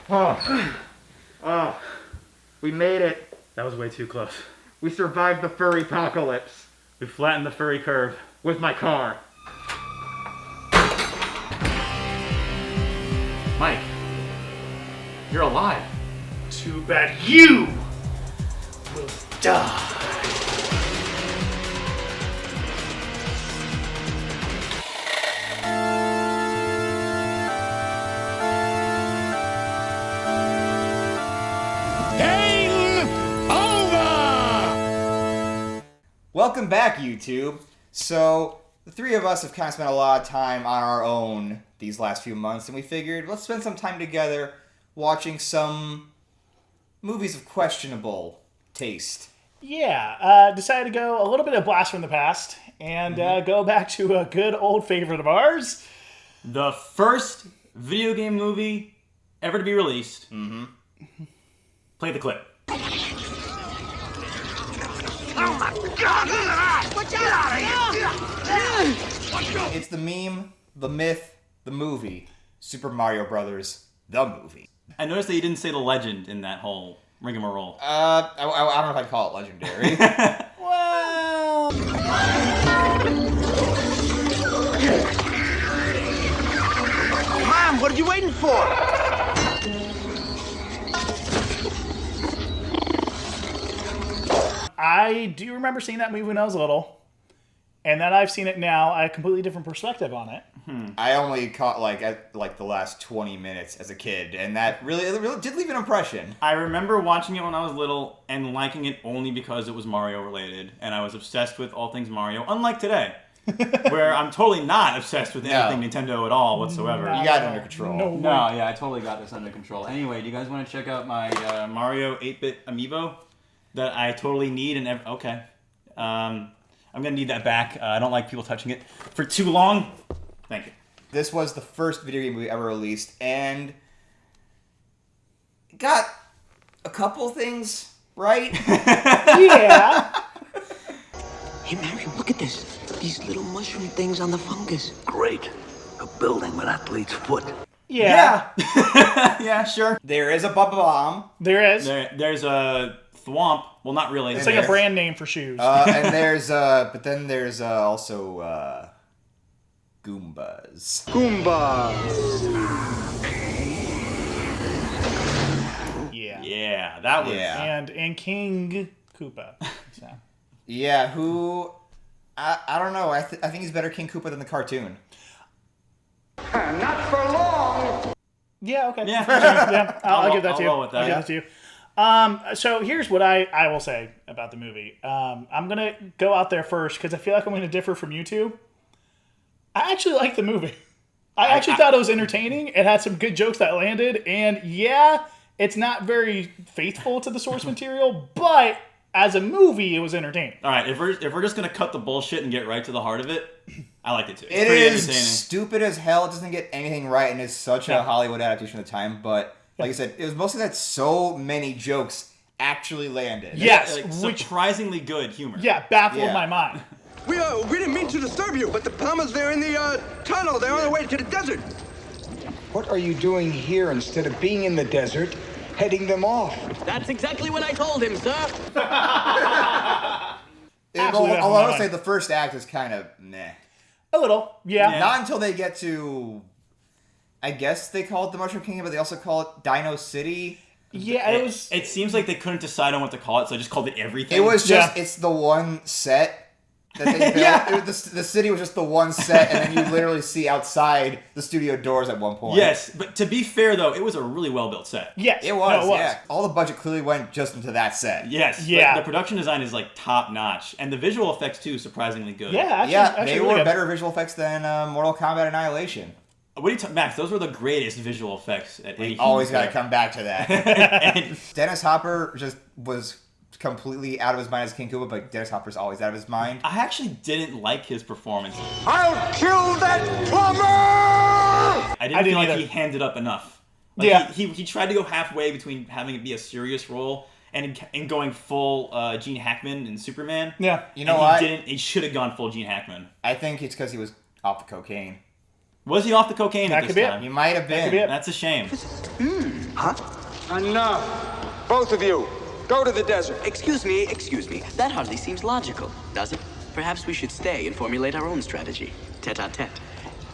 Oh. Oh. We made it. That was way too close. We survived the furry apocalypse. We flattened the furry curve. With my car. Mike, you're alive. Too bad you will die. Welcome back, YouTube. So, the three of us have kind of spent a lot of time on our own these last few months, and we figured let's spend some time together watching some movies of questionable taste. Yeah, decided to go a little bit of blast from the past and go back to a good old favorite of ours. The first video game movie ever to be released. Play the clip. Oh my God! Look at that! Get out of here! It's the meme, the myth, the movie. Super Mario Brothers, the movie. I noticed that you didn't say the legend in that whole rigmarole. I don't know if I'd call it legendary. Well... Mom, what are you waiting for? I do remember seeing that movie when I was little, and that I've seen it now. I have a completely different perspective on it. I only caught the last 20 minutes as a kid, and it really did leave an impression. I remember watching it when I was little and liking it only because it was Mario related, and I was obsessed with all things Mario, unlike today, where I'm totally not obsessed with anything Nintendo at all whatsoever. You got it under control. No, yeah, I totally got this under control. Anyway, do you guys want to check out my Mario 8-bit amiibo that I totally need? Okay. I'm going to need that back. I don't like people touching it for too long. Thank you. This was the first video game movie ever released, and it got a couple things right. Yeah. Hey, Mario, look at this. These little mushroom things on the fungus. Great. A building with athlete's foot. Yeah. Yeah, sure. There is a Bubba Bomb. There is. There's a Thwomp. Well, not really. It's like a brand name for shoes. And there's also Goombas. Yeah. Yeah, that was... Yeah. And King Koopa. So. Yeah, who... I don't know. I think he's better King Koopa than the cartoon. Not for long! Yeah, okay. Yeah. Yeah, I'll give that to you. I'll roll with that. I'll give it to you. So here's what I will say about the movie. I'm going to go out there first because I feel like I'm going to differ from you two. I actually liked the movie. I actually thought it was entertaining. It had some good jokes that landed. And yeah, it's not very faithful to the source material, but as a movie, it was entertaining. All right, if we're just going to cut the bullshit and get right to the heart of it, I liked it too. It's It pretty is entertaining. stupid as hell. It doesn't get anything right, and it's such a Hollywood adaptation of the time. But like I said, it was mostly that so many jokes actually landed. Yes, Like, surprisingly good humor. Yeah, baffled my mind. We didn't mean to disturb you, but the Palmers, they're in the tunnel. They're on their way to the desert. What are you doing here instead of being in the desert, heading them off? That's exactly what I told him, sir. Although I would say the first act is kind of meh. A little, yeah. Not until they get to, I guess they call it the Mushroom Kingdom, but they also call it Dino City. Yeah, It seems like they couldn't decide on what to call it, so they just called it everything. It was just, it's the one set that they built. Yeah. The city was just the one set, and then you literally see outside the studio doors at one point. Yes, but to be fair, though, it was a really well-built set. Yes. It was, yeah. All the budget clearly went just into that set. Yes. Yeah. The production design is, like, top-notch. And the visual effects, too, surprisingly good. Yeah, actually they really were good. better visual effects than Mortal Kombat Annihilation. What do you Max, those were the greatest visual effects at any Always got to film. come back to that. Dennis Hopper just was completely out of his mind as King Koopa, but Dennis Hopper's always out of his mind. I actually didn't like his performance. I'll kill that plumber! I didn't feel didn't like either. he handed up enough. Like, Yeah. He tried to go halfway between having it be a serious role and going full Gene Hackman in Superman. Yeah. You know and what? He should have gone full Gene Hackman. I think it's because he was off the cocaine. Was he off the cocaine That at could this be it. time? He might have could be been. it. That's a shame. Enough. Both of you, go to the desert. Excuse me. That hardly seems logical, does it? Perhaps we should stay and formulate our own strategy. Tete-a-tete.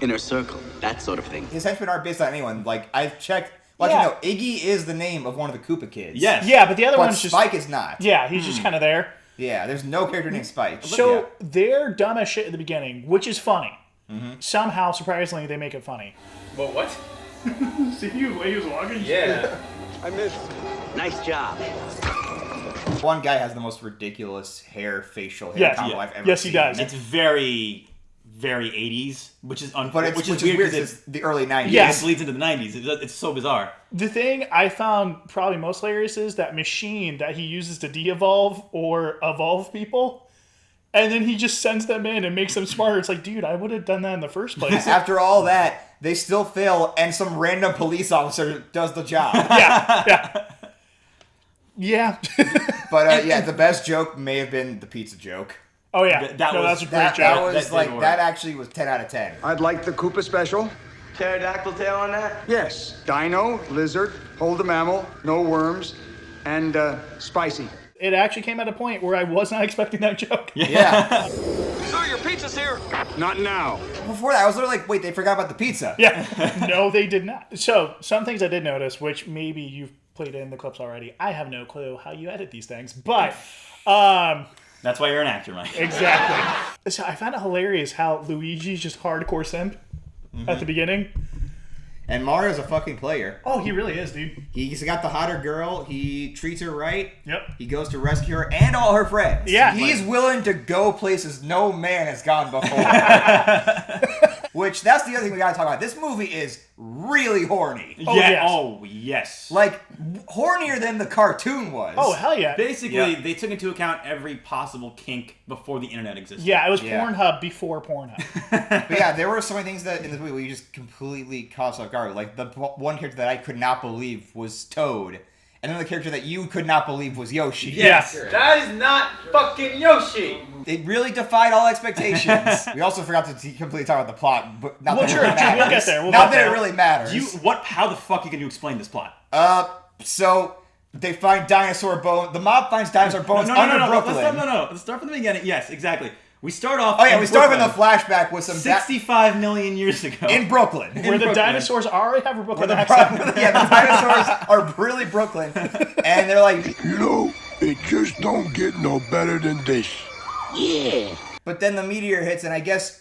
Inner circle, that sort of thing. His henchmen aren't based on anyone. Like, I've checked. Well, Yeah. actually, no. Iggy is the name of one of the Koopa kids. Yes. Yeah, but the other But one's just... Spike is not. Yeah, he's just kind of there. Yeah, there's no character named Spike. So Yeah. they're dumb as shit at the beginning, which is funny. Somehow, surprisingly, they make it funny. Well, what? See you the way he was walking? Yeah. I missed. Nice job. One guy has the most ridiculous facial hair Yes. combo Yeah. I've ever Yes, seen. he does. It's very, very 80s, which is But it's which which is weird weird because it's the early 90s. Yes. it bleeds into the 90s. It's so bizarre. The thing I found probably most hilarious is that machine that he uses to de-evolve or evolve people. And then he just sends them in and makes them smarter. It's like, dude, I would have done that in the first place. After all that, they still fail, and some random police officer does the job. Yeah. But yeah, the best joke may have been the pizza joke. Oh, yeah. That was- that's a great That joke. was That like didn't that work. actually was 10 out of 10. I'd like the Koopa special. Pterodactyl tail on that? Yes. Dino, lizard, hold a mammal, no worms, and spicy. It actually came at a point where I was not expecting that joke. Yeah. Sir, your pizza's here. Not now. Before that, I was literally like, wait, they forgot about the pizza. Yeah. No, they did not. So, some things I did notice, which maybe you've played in the clips already. I have no clue how you edit these things. But, That's why you're an actor, Mike. exactly. So, I found it hilarious how Luigi's just hardcore simp at the beginning. And Mario's a fucking player. Oh, he really is, dude. He's got the hotter girl. He treats her right. Yep. He goes to rescue her and all her friends. Yeah. He's willing to go places no man has gone before. Which, that's the other thing we gotta talk about. This movie is really horny. Oh, yeah. yes. Oh, yes. Like, hornier than the cartoon was. Oh, hell yeah. Basically, Yeah. they took into account every possible kink before the internet existed. Yeah, it was Yeah. Pornhub before Pornhub. But yeah, there were so many things that in this movie where you just completely caught us off guard. Like, the one character that I could not believe was Toad. And then the character that you could not believe was Yoshi. Yes. That is not fucking Yoshi. It really defied all expectations. We also forgot to completely talk about the plot, but not Well, that sure, it really matters. we'll get there, we'll not get that there. it really matters. How the fuck are you going to explain this plot? So they find dinosaur bones. The mob finds dinosaur bones No. Brooklyn. Let's start from the beginning. Yes, exactly. We start off. Oh yeah, we start Brooklyn, with a flashback with some 65 million years ago. in Brooklyn. Where the Brooklyn. dinosaurs already have a Brooklyn the accent. yeah, the dinosaurs are really Brooklyn, and they're like, You know, it just don't get no better than this. Yeah. but then the meteor hits, and I guess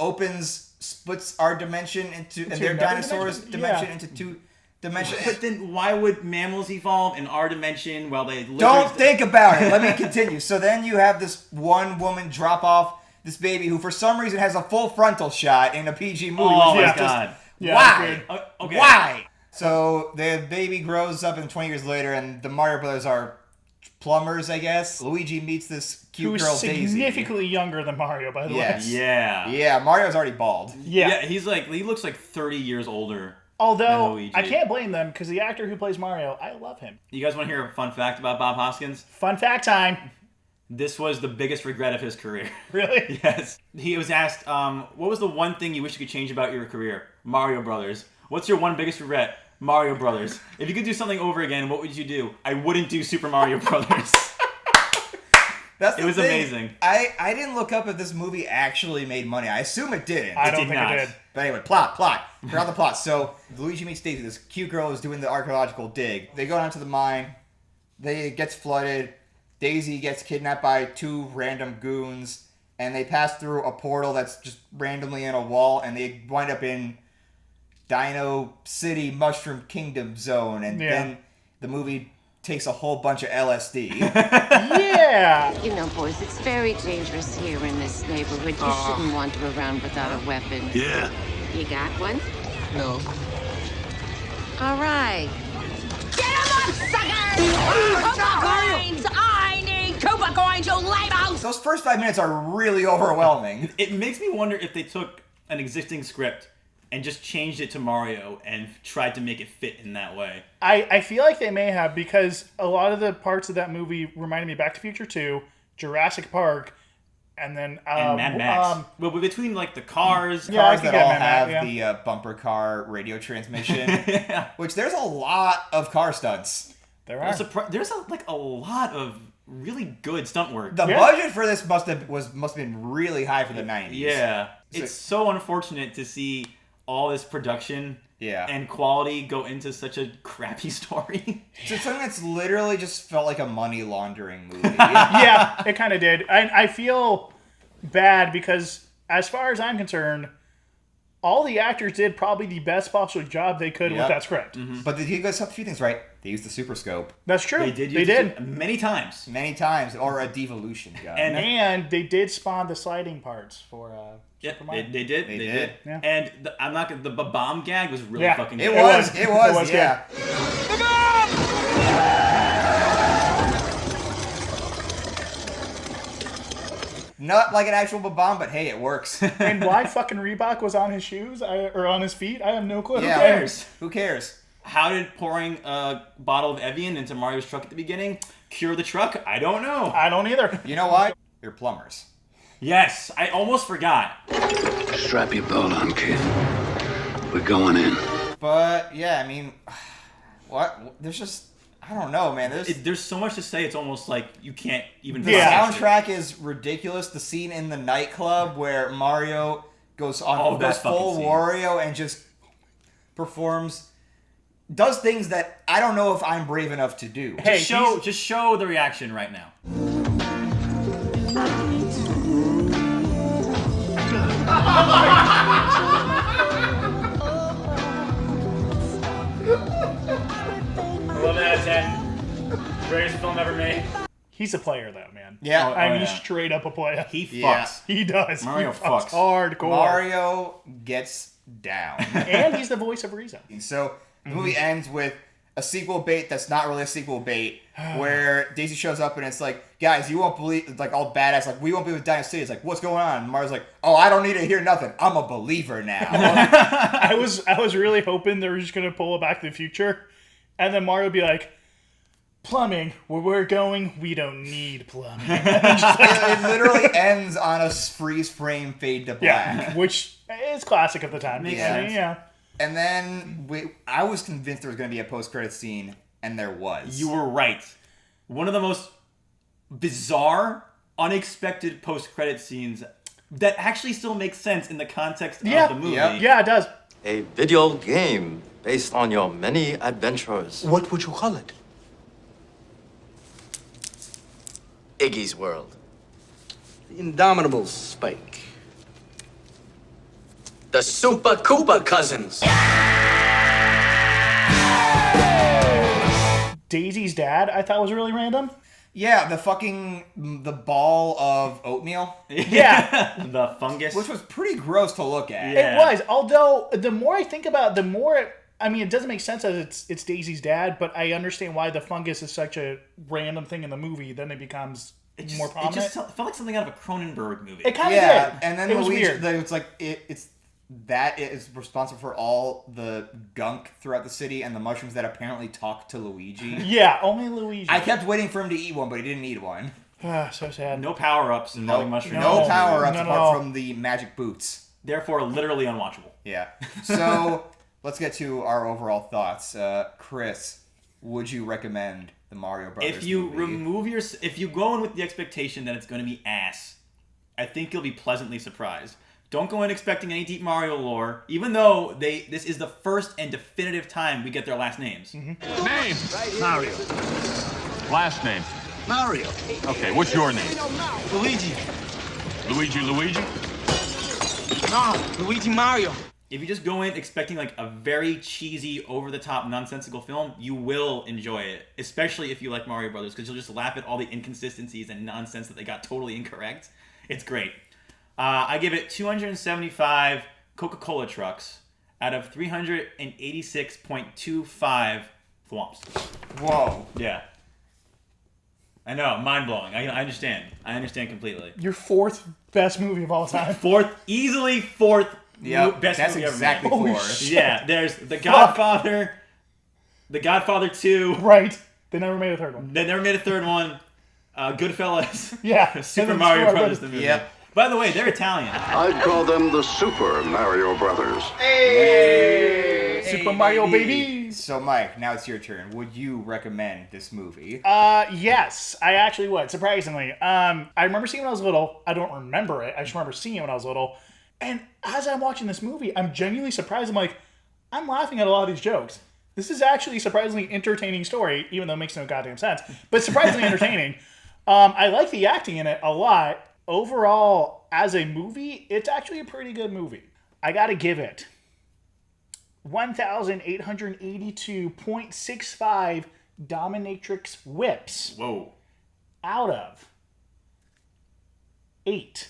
splits our dimension into and their another dinosaurs dimension? into two dimensions. But then why would mammals evolve in our dimension while they Don't think about it. Let me continue. So then you have this one woman drop off this baby who, for some reason, has a full frontal shot in a PG movie. Oh which my is just- god. Yeah, why? that's Okay. Why? So the baby grows up, and 20 years later, and the Mario Brothers are plumbers, I guess. Luigi meets this cute Who's girl, Daisy. significantly younger than Mario, by the Yes. way. Yeah. Yeah, Mario's already bald. Yeah. He looks like 30 years older. Although, than Luigi. I can't blame them, because the actor who plays Mario, I love him. You guys want to hear a fun fact about Bob Hoskins? Fun fact time. This was the biggest regret of his career. Really? Yes. He was asked, what was the one thing you wish you could change about your career? Mario Brothers. What's your one biggest regret? Mario Brothers. If you could do something over again, what would you do? I wouldn't do Super Mario Brothers. That's the It was thing. amazing. I didn't look up if this movie actually made money. I assume it didn't. I don't did think not. it did. But anyway, plot. Forgot the plot. So Luigi meets Daisy. This cute girl is doing the archaeological dig. They go down to the mine. It gets flooded. Daisy gets kidnapped by two random goons, and they pass through a portal that's just randomly in a wall, and they wind up in Dino City Mushroom Kingdom Zone, and Yeah. then the movie takes a whole bunch of LSD. Yeah. You know, boys, it's very dangerous here in this neighborhood. You shouldn't wander around without a weapon. Yeah. You got one? No. All right. Get him up, suckers! Koopa coins! I need Koopa coins, you lame-house! Those first 5 minutes are really overwhelming. It makes me wonder if they took an existing script and just changed it to Mario and tried to make it fit in that way. I feel like they may have, because a lot of the parts of that movie reminded me of Back to the Future 2, Jurassic Park, and then and Mad Max. Well, but between like the cars, Yeah, I Cars could that get all Mad Max, have yeah. the bumper car radio transmission, yeah. which there's a lot of car stunts. There are. There's a lot of really good stunt work. The budget for this must have been really high for the 90s. Yeah, it's so unfortunate to see all this production and quality go into such a crappy story. So something that's literally just felt like a money laundering movie. Yeah, it kind of did. I feel bad because, as far as I'm concerned, all the actors did probably the best possible job they could with that script. Mm-hmm. But they did a few things right. They used the Super Scope. That's true. They did many times. Many times, or a devolution gun. And they did spawn the sliding parts for Yep, Super Mario. they did. Yeah. And I'm not gonna. The bomb gag was really fucking. It good. was, yeah. Not like an actual bomb, but hey, it works. And why fucking Reebok was on his shoes or on his feet, I have no clue. Yeah. Who cares? Who cares? How did pouring a bottle of Evian into Mario's truck at the beginning cure the truck? I don't know. I don't either. You know what? They're plumbers. Yes, I almost forgot. Strap your belt on, kid. We're going in. But yeah, I mean, what? There's just, I don't know, man. There's so much to say. It's almost like you can't even. The soundtrack is ridiculous. The scene in the nightclub where Mario goes full Wario and just performs, does things that I don't know if I'm brave enough to do. Hey, just show the reaction right now. Out of 10. Greatest film ever made. He's a player, though, man. Yeah. I mean, he's straight up a player. He fucks. He does. Mario he fucks. fucks. Hardcore. Mario gets down. And he's the voice of reason. So the movie ends with a sequel bait that's not really a sequel bait, where Daisy shows up and it's like, guys, you won't believe, like all badass, like, we won't be with Dynasty. It's like, what's going on? And Mario's like, oh, I don't need to hear nothing. I'm a believer now. I was really hoping they were just gonna pull it Back to the Future, and then Mario would be like, plumbing, where we're going, we don't need plumbing. It literally ends on a freeze frame fade to black. Yeah, which is classic of the time. Yeah. And then I was convinced there was going to be a post-credit scene, and there was. You were right. One of the most bizarre, unexpected post-credit scenes that actually still makes sense in the context of the movie. Yeah, it does. A video game based on your many adventures. What would you call it? Iggy's World. The Indomitable Spike. The Super Koopa Cousins. Daisy's dad, I thought was really random. Yeah, the ball of oatmeal. Yeah. The fungus. Which was pretty gross to look at. It was. Although, the more I think about it, the more... it doesn't make sense as it's Daisy's dad, but I understand why the fungus is such a random thing in the movie. Then it becomes more prominent. It just felt like something out of a Cronenberg movie. It kind of did. And then it was weird. It's like, that is responsible for all the gunk throughout the city and the mushrooms that apparently talk to Luigi. Yeah, only Luigi. I kept waiting for him to eat one, but he didn't eat one. So sad. No power-ups involving mushrooms. No power-ups apart from the magic boots. Therefore, literally unwatchable. Yeah. So, let's get to our overall thoughts. Chris, would you recommend the Mario Brothers If you movie? if you go in with the expectation that it's going to be ass, I think you'll be pleasantly surprised. Don't go in expecting any deep Mario lore, even though this is the first and definitive time we get their last names. Mm-hmm. Name? Mario. Last name? Mario. Okay, what's your name? Luigi. Luigi? No, Luigi Mario. If you just go in expecting like a very cheesy, over-the-top, nonsensical film, you will enjoy it. Especially if you like Mario Brothers, because you'll just laugh at all the inconsistencies and nonsense that they got totally incorrect. It's great. I give it 275 Coca-Cola trucks out of 386.25 thwomps. Whoa. Yeah. I know, mind-blowing. I understand. I understand completely. Your fourth best movie of all time. Easily fourth Yep, best that's movie exactly ever made. fourth. Yeah, there's The Godfather, The Godfather 2. Right. They never made a third one. They never made a third one. Goodfellas. Yeah. Super And then Mario Super Brothers, the movie. Yep. By the way, they're Italian. I'd call them the Super Mario Brothers. Super Mario baby. So, Mike, now it's your turn. Would you recommend this movie? Yes, I actually would. Surprisingly, I remember seeing it when I was little. I don't remember it. I just remember seeing it when I was little. And as I'm watching this movie, I'm genuinely surprised. I'm laughing at a lot of these jokes. This is actually a surprisingly entertaining story, even though it makes no goddamn sense. But surprisingly entertaining. I like the acting in it a lot. Overall, as a movie, it's actually a pretty good movie. I gotta give it 1,882.65 dominatrix whips. Whoa. Out of 8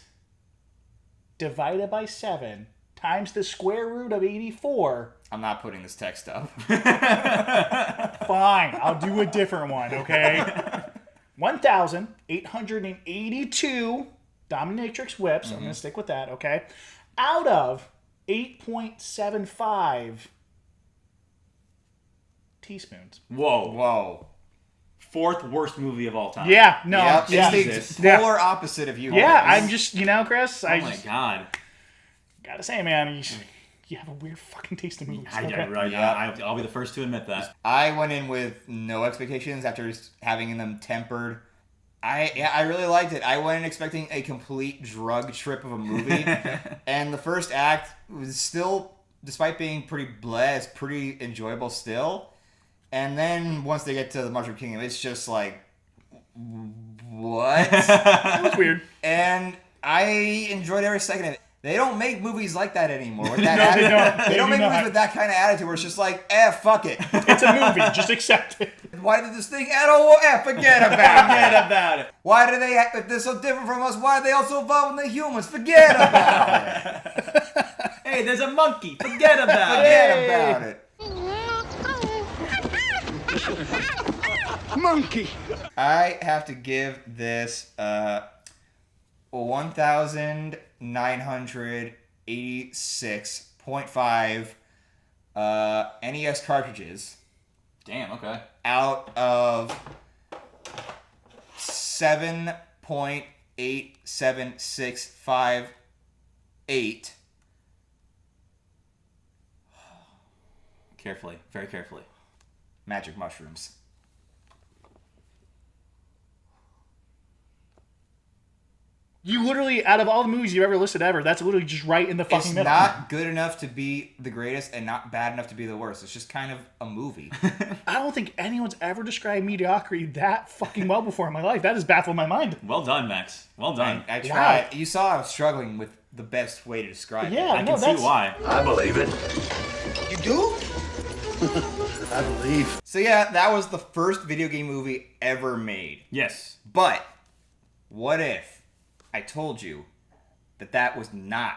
divided by 7 times the square root of 84. I'm not putting this text up. Fine, I'll do a different one, okay? 1,882 dominatrix whips. I'm going to stick with that, okay? Out of 8.75 teaspoons. Whoa. 4th worst movie of all time. Yeah, no. Yep, Yeah. it's the polar opposite of you. Yeah, guys. I'm just, Chris, Oh my god. Gotta say, man, you have a weird fucking taste in movies. I'll be the first to admit that. I went in with no expectations after having them tempered. I really liked it. I went in expecting a complete drug trip of a movie, and the first act was still, despite being pretty bleh, it's pretty enjoyable still. And then once they get to the Mushroom Kingdom, it's just like, what? It was weird. And I enjoyed every second of it. They don't make movies like that anymore. With that No, they don't. They don't They make do movies not. with that kind of attitude where it's just like, fuck it. It's a movie. Just accept it. Why did this thing forget about it. Why do they, if they're so different from us, why are they also involved in the humans? Forget about it. Hey, there's a monkey. Forget about it. Monkey. I have to give this 1,986.5 NES cartridges. Damn, okay. Out of 7.87658. Carefully. Very carefully. Magic mushrooms. You literally, out of all the movies you've ever listed ever, that's literally just right in the fucking It's middle. not good enough to be the greatest and not bad enough to be the worst. It's just kind of a movie. I don't think anyone's ever described mediocrity that fucking well before in my life. That has baffled my mind. Well done, Max. Well done. I tried. You saw I was struggling with the best way to describe it. Yeah, I can see why. I believe it. You do? I believe. So yeah, that was the first video game movie ever made. Yes. But what if I told you that was not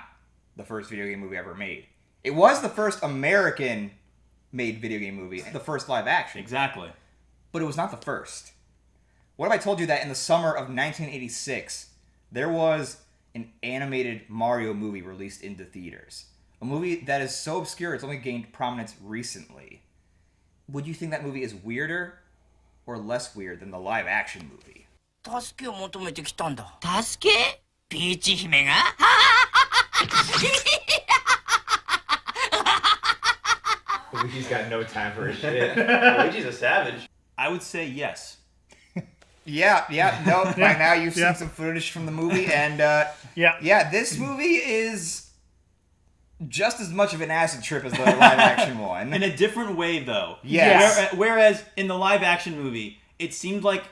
the first video game movie ever made? It was the first American-made video game movie, the first live action. Exactly. But it was not the first. What if I told you that in the summer of 1986, there was an animated Mario movie released into theaters? A movie that is so obscure it's only gained prominence recently. Would you think that movie is weirder or less weird than the live action movie? 助けを求めてきたんだ。助け？ピーチ姫が？ Luigi's got no time for his shit. Luigi's a savage. I would say yes. Yeah, no, by now you've seen some footage from the movie, and this movie is just as much of an acid trip as the live action one. In a different way, though. Yes. Whereas in the live action movie, it seemed like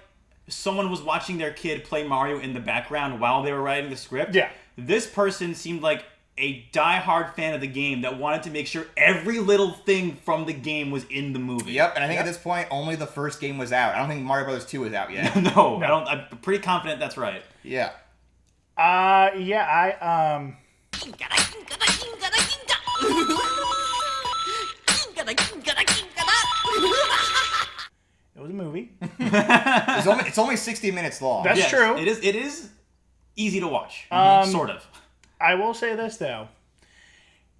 someone was watching their kid play Mario in the background while they were writing the script. Yeah. This person seemed like a die-hard fan of the game that wanted to make sure every little thing from the game was in the movie. Yep, and I think at this point, only the first game was out. I don't think Mario Bros. 2 was out yet. No, I don't. I'm pretty confident that's right. Yeah. It was a movie. It's only 60 minutes long. That's true. It is easy to watch. Sort of. I will say this, though.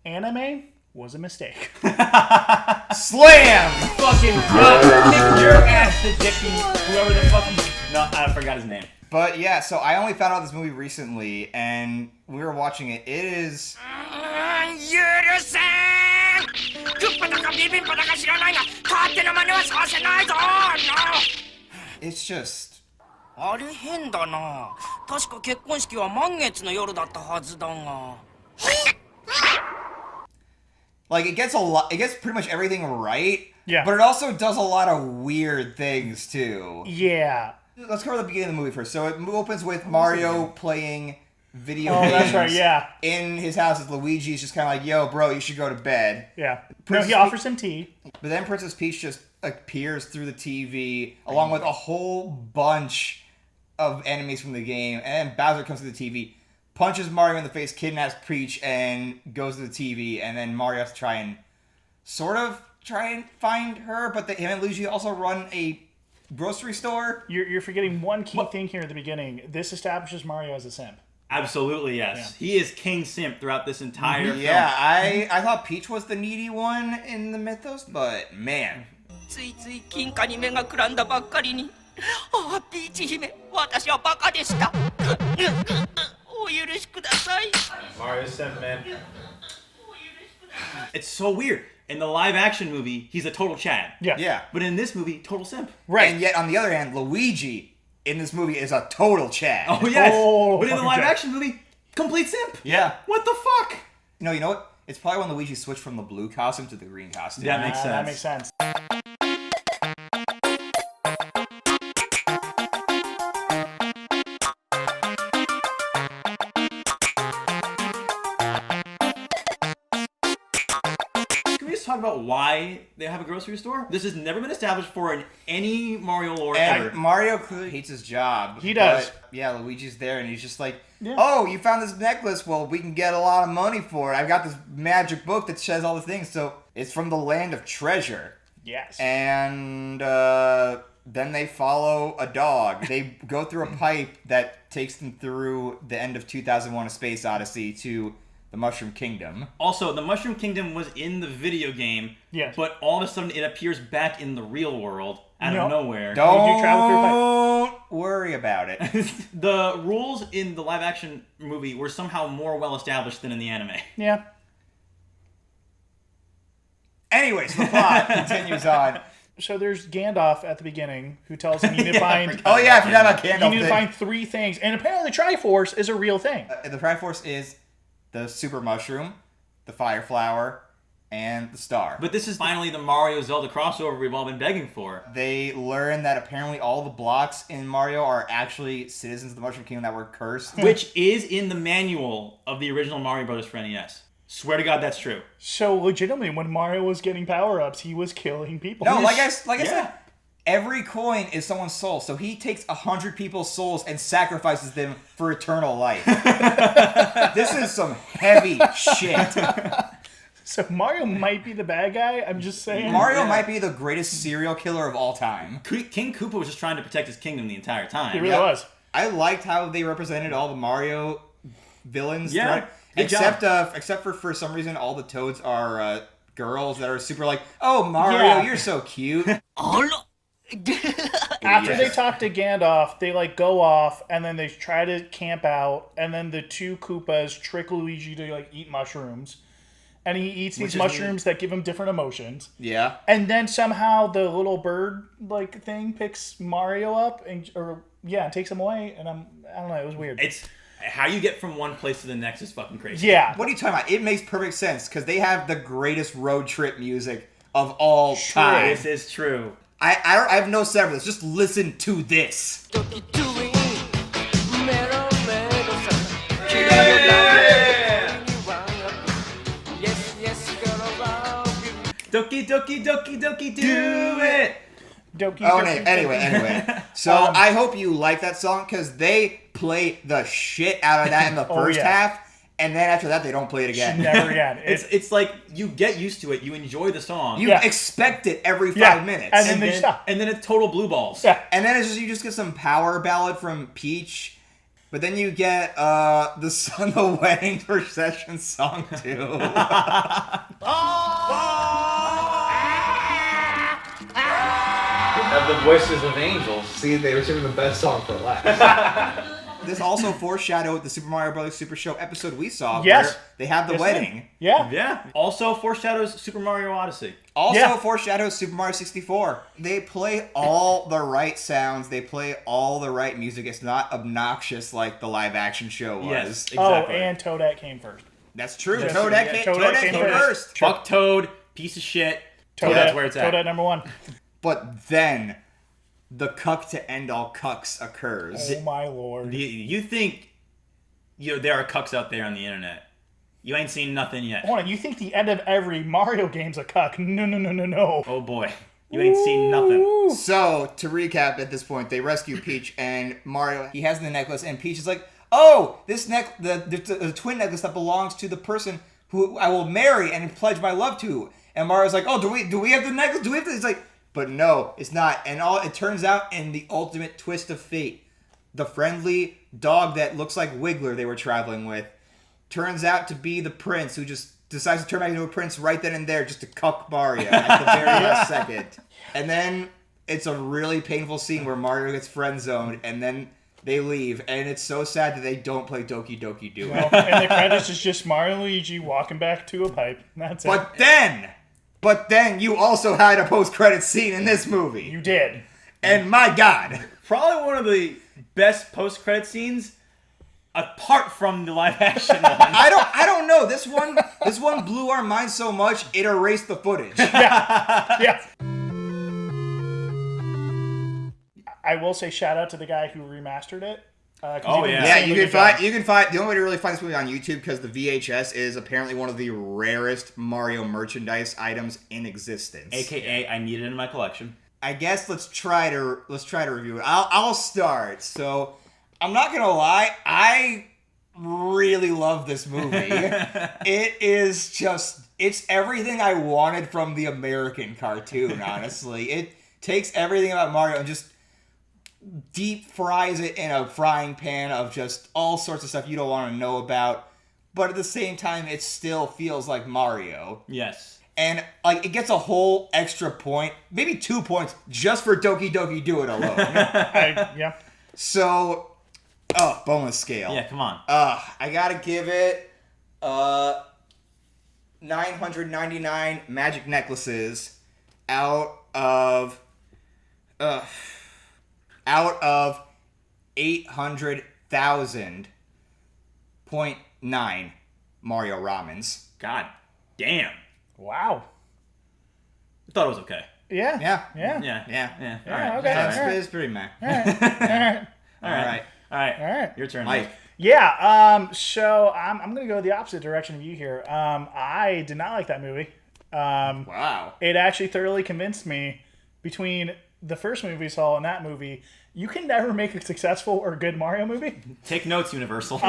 Anime was a mistake. Slam! Fucking kick your ass to Dickie, whoever the fuck. No, I forgot his name. But yeah, so I only found out this movie recently, and we were watching it. It is... It's just... あれ変だな。確か結婚式は満月の夜だったはずだが。Like, it gets pretty much everything right. Yeah. But it also does a lot of weird things, too. Yeah. Let's cover the beginning of the movie first. So it opens with Mario playing video games. That's right, yeah. In his house, Luigi's just kind of like, yo, bro, you should go to bed. Yeah. He offers him tea. But then Princess Peach just appears through the TV, along with a whole bunch of enemies from the game. And then Bowser comes to the TV, punches Mario in the face, kidnaps Peach, and goes to the TV. And then Mario has to try and find her. But him and Luigi also run a grocery store. You're forgetting one key thing here at the beginning. This establishes Mario as a simp. Absolutely, yes. Yeah. He is King Simp throughout this entire film. Yeah, I thought Peach was the needy one in the mythos, but man. ついつい金貨に目がくらんだばっかりに。ああ、ピーチ姫、私はバカでした。お許しください。 Mario Simp, man. It's so weird. In the live-action movie, he's a total Chad. Yeah. But in this movie, total simp. Right. And yet, on the other hand, Luigi in this movie is a total Chad. Oh, yes. But in the live-action movie, complete simp. Yeah. What the fuck? No, you know what? It's probably when Luigi switched from the blue costume to the green costume. That makes sense. That makes sense. Talk about why they have a grocery store. This has never been established for in any Mario lore ever. Mario clearly hates his job. He does. But, yeah, Luigi's there, and he's just like, oh, you found this necklace? Well, we can get a lot of money for it. I've got this magic book that says all the things. So it's from the land of treasure. Yes. And then they follow a dog. They go through a pipe that takes them through the end of 2001: A Space Odyssey to the Mushroom Kingdom. Also, the Mushroom Kingdom was in the video game, yes. But all of a sudden it appears back in the real world out of nowhere. Don't worry about it. The rules in the live-action movie were somehow more well-established than in the anime. Yeah. Anyways, the plot continues on. So there's Gandalf at the beginning who tells him you need to find... Oh yeah, I forgot about Gandalf. You need to find 3 things. And apparently Triforce is a real thing. The Triforce is the Super Mushroom, the Fire Flower, and the Star. But this is finally the Mario Zelda crossover we've all been begging for. They learn that apparently all the blocks in Mario are actually citizens of the Mushroom Kingdom that were cursed. Which is in the manual of the original Mario Brothers for NES. Swear to God, that's true. So legitimately, when Mario was getting power-ups, he was killing people. No, like I said, every coin is someone's soul, so he takes 100 people's souls and sacrifices them for eternal life. This is some heavy shit. So Mario might be the bad guy, I'm just saying. Mario might be the greatest serial killer of all time. King Koopa was just trying to protect his kingdom the entire time. He really was. I liked how they represented all the Mario villains. Yeah, except for some reason, all the Toads are girls that are super like, oh, Mario, you're so cute. After they talk to Gandalf, they go off and then they try to camp out, and then the 2 Koopas trick Luigi to eat mushrooms, and he eats these mushrooms that give him different emotions. Yeah. And then somehow the little bird thing picks Mario up and takes him away, and I don't know, it was weird. It's how you get from one place to the next is fucking crazy. Yeah. What are you talking about? It makes perfect sense because they have the greatest road trip music of all time. This is true. I have no set for this. Just listen to this. Doki doki doki doki do it. Anyway. So I hope you like that song because they play the shit out of that in the first half. And then after that, they don't play it again. Never again. It's like you get used to it. You enjoy the song. You expect it every 5 minutes. And then stop. And then it's total blue balls. Yeah. And then you just get some power ballad from Peach. But then you get the wedding procession song too. Of the voices of angels. See, they were saving the best song for last. This also foreshadowed the Super Mario Bros. Super Show episode we saw, Yes. where they have the wedding. Yeah. Yeah. Also foreshadows Super Mario Odyssey. Also foreshadows Super Mario 64. They play all the right sounds. They play all the right music. It's not obnoxious like the live action show was. Yes, exactly. Oh, and Toadette came first. That's true. Yes, Toadette came first. Fuck Toad, piece of shit. Toadette, That's where it's at. Toadette number 1. But then, the cuck to end all cucks occurs. Oh my lord. You think there are cucks out there on the internet. You ain't seen nothing yet. Hold on, you think the end of every Mario game's a cuck? No. Oh boy. You ain't seen nothing. So, to recap at this point, they rescue Peach and Mario, he has the necklace, and Peach is like, oh, this the twin necklace that belongs to the person who I will marry and pledge my love to. And Mario's like, oh, do we have the necklace? Do we have the... It's like, but no, it's not. And it turns out in the ultimate twist of fate, the friendly dog that looks like Wiggler they were traveling with turns out to be the prince who just decides to turn back into a prince right then and there just to cuck Mario at the very last second. And then it's a really painful scene where Mario gets friend zoned and then they leave. And it's so sad that they don't play Doki Doki Do. Well, and the credits is just Mario and Luigi walking back to a pipe. That's it. But then you also had a post-credit scene in this movie. You did. And my God. Probably one of the best post-credit scenes apart from the live action one. I don't know. This one blew our minds so much it erased the footage. Yeah. I will say shout out to the guy who remastered it. You can find the only way to really find this movie on YouTube, because the VHS is apparently one of the rarest Mario merchandise items in existence. AKA, I need it in my collection. I guess let's try to review it. I'll start. So I'm not gonna lie, I really love this movie. It's everything I wanted from the American cartoon. Honestly, it takes everything about Mario and just deep fries it in a frying pan of just all sorts of stuff you don't want to know about, but at the same time it still feels like Mario. Yes. And like it gets a whole extra point, maybe 2 points, just for Doki Doki Do It alone. Yeah. So, bonus scale. Yeah, come on. I gotta give it 999 magic necklaces out of 800,000.9 Mario Ramens. God damn. Wow. I thought it was okay. Yeah. All Okay. It's pretty meh. All right. Your turn, Mike. Yeah. So I'm gonna go the opposite direction of you here. I did not like that movie. Wow. It actually thoroughly convinced me between the first movie we saw and that movie, you can never make a successful or good Mario movie. Take notes, Universal.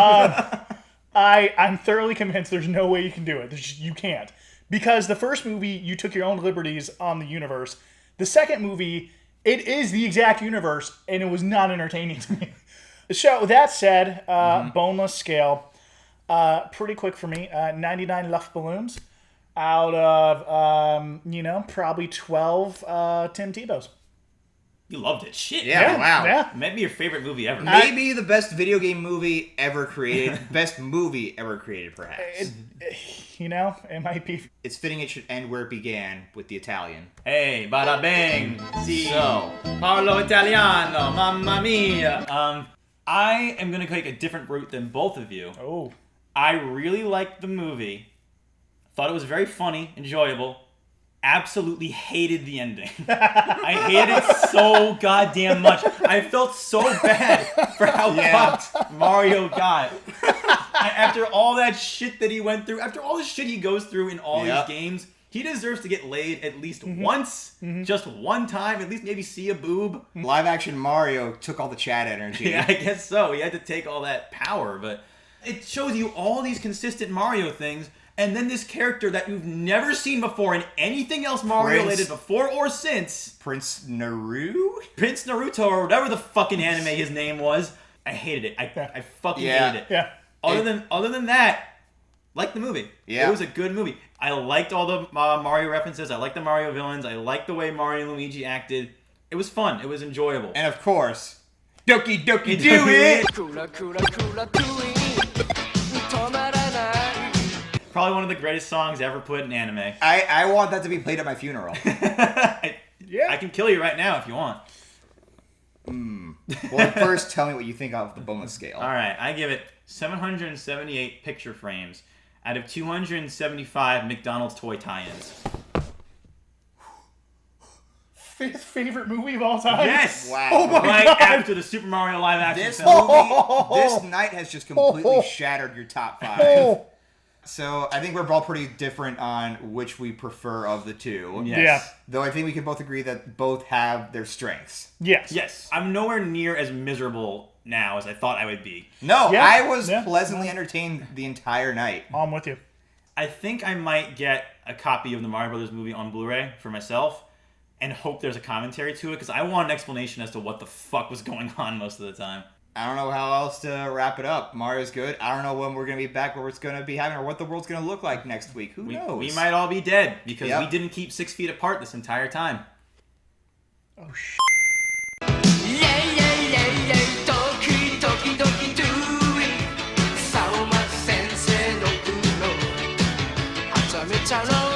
I'm thoroughly convinced there's no way you can do it. You can't. Because the first movie, you took your own liberties on the universe. The second movie, it is the exact universe, and it was not entertaining to me. So, that said, boneless scale, pretty quick for me. 99 Luft balloons out of, probably 12 Tim Tebows. You loved it. Shit. Yeah, wow. Yeah. Maybe your favorite movie ever. Maybe the best video game movie ever created. Best movie ever created, perhaps. It might be. It's fitting it should end where it began, with the Italian. Hey, bada bang. So, parlo italiano, mamma mia. I am going to take a different route than both of you. Oh. I really liked the movie. Thought it was very funny, enjoyable. Absolutely hated the ending. I hated it so goddamn much. I felt so bad for how fucked Mario got. After all that shit that he went through, after all the shit he goes through in all these games, he deserves to get laid at least once, just one time, at least maybe see a boob. Live action Mario took all the Chad energy. Yeah, I guess so. He had to take all that power, but it shows you all these consistent Mario things. And then this character that you've never seen before in anything else Mario related before or since. Prince Naruto, or whatever the fucking anime his name was. I hated it. I fucking hated it. Yeah. Other than that, like the movie. Yeah. It was a good movie. I liked all the Mario references. I liked the Mario villains. I liked the way Mario and Luigi acted. It was fun. It was enjoyable. And of course, Doki Doki Do It! Probably one of the greatest songs ever put in anime. I want that to be played at my funeral. Yeah. I can kill you right now if you want. Well, first tell me what you think of the bonus scale. All right, I give it 778 picture frames out of 275 McDonald's toy tie-ins. Fifth favorite movie of all time? Yes! Wow. Oh my Right God. after the Super Mario live action This film. movie, this night has just completely shattered your top 5. So I think we're all pretty different on which we prefer of the two. Yes. Yeah. Though I think we can both agree that both have their strengths. Yes. Yes. I'm nowhere near as miserable now as I thought I would be. No, Yeah. I was Yeah. pleasantly entertained the entire night. I'm with you. I think I might get a copy of the Mario Brothers movie on Blu-ray for myself and hope there's a commentary to it because I want an explanation as to what the fuck was going on most of the time. I don't know how else to wrap it up. Mario's good. I don't know when we're going to be back, where it's going to be happening, or what the world's going to look like next week. Who knows? We might all be dead because Yep. we didn't keep 6 feet apart this entire time. Oh, shit. ドキドキドキドゥイ相馬先生の苦悩はちゃめちゃの